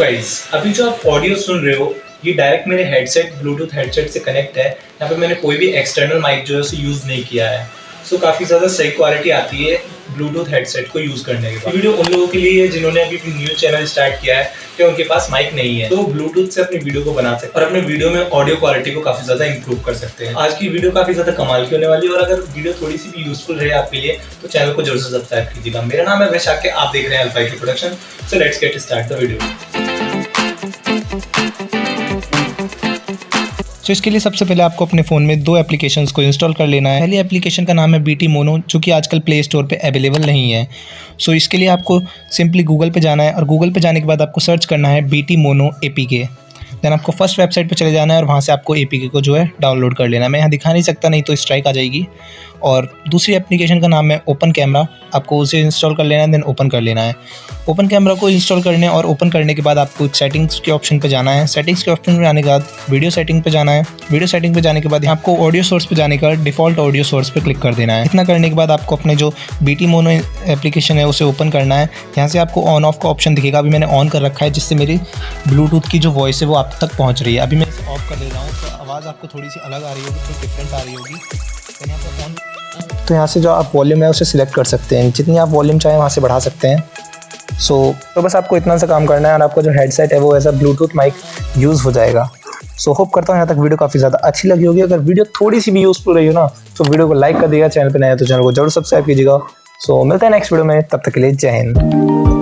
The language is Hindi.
गाइस अभी जो आप ऑडियो सुन रहे हो ये डायरेक्ट मेरे हेडसेट ब्लूटूथ हेडसेट से कनेक्ट है। यहाँ पे मैंने कोई भी एक्सटर्नल माइक जो है उसे यूज़ नहीं किया है। सो काफ़ी ज़्यादा सही क्वालिटी आती है ब्लूटूथ हेडसेट को यूज़ करने के बाद। वीडियो उन लोगों के लिए है जिन्होंने अभी भी न्यू चैनल स्टार्ट किया है कि उनके पास माइक नहीं है, तो वो ब्लूटूथ से अपनी वीडियो को बना सकते हैं और अपने वीडियो में ऑडियो क्वालिटी को काफ़ी ज़्यादा इंप्रूव कर सकते हैं। आज की वीडियो काफ़ी ज़्यादा कमाल की होने वाली है और अगर वीडियो थोड़ी सी भी यूजफुल रहे आपके लिए तो चैनल को जरूर से सब्सक्राइब कीजिएगा। मेरा नाम है वैशाख, आप देख रहे हैं अल्फा की production. So let's get start the video. तो इसके लिए सबसे पहले आपको अपने फ़ोन में दो एप्लीकेशंस को इंस्टॉल कर लेना है। पहली एप्लीकेशन का नाम है BT Mono, जो कि आजकल प्ले स्टोर पे अवेलेबल नहीं है। सो इसके लिए आपको सिंपली गूगल पे जाना है और गूगल पे जाने के बाद आपको सर्च करना है BT Mono APK। देन आपको फर्स्ट वेबसाइट पे चले जाना है और वहाँ से आपको APK को जो है डाउनलोड कर लेना है। मैं यहाँ दिखा नहीं सकता, नहीं तो स्ट्राइक आ जाएगी। और दूसरी एप्लीकेशन का नाम है ओपन कैमरा, आपको उसे इंस्टॉल कर लेना है, देन ओपन कर लेना है। ओपन कैमरा को इंस्टॉल करने और ओपन करने के बाद आपको सेटिंग्स के ऑप्शन पे जाना है। सेटिंग्स के ऑप्शन पे जाने के बाद वीडियो सेटिंग पे जाना है। वीडियो सेटिंग पे जाने के बाद आपको ऑडियो सोर्स पे जाने का डिफ़ॉल्ट ऑडियो सोर्स पे क्लिक कर देना है। इतना करने के बाद आपको अपने जो BT Mono एप्लीकेशन है उसे ओपन करना है। यहाँ से आपको ऑन ऑफ का ऑप्शन दिखेगा, अभी मैंने ऑन कर रखा है जिससे मेरी ब्लूटूथ की जो वॉइस है वो आप तक पहुँच रही है। अभी मैं इसे ऑफ कर दे रहा हूँ तो आवाज़ आपको थोड़ी सी अलग आ रही होगी, थोड़ी डिफरेंट आ रही होगी। तो यहाँ से जो आप वॉल्यूम है उसे सिलेक्ट कर सकते हैं, जितनी आप वॉल्यूम चाहें वहाँ से बढ़ा सकते हैं। तो बस आपको इतना सा काम करना है और आपका जो हेडसेट है वो as a Bluetooth mic use हो जाएगा। होप करता हूँ यहाँ तक वीडियो काफ़ी ज़्यादा अच्छी लगी होगी। अगर वीडियो थोड़ी सी भी यूज़फुल रही हो ना तो वीडियो को लाइक कर दिएगा, चैनल पर नया है तो चैनल को जरूर सब्सक्राइब कीजिएगा। मिलते हैं नेक्स्ट वीडियो में, तब तक के लिए जय हिंद।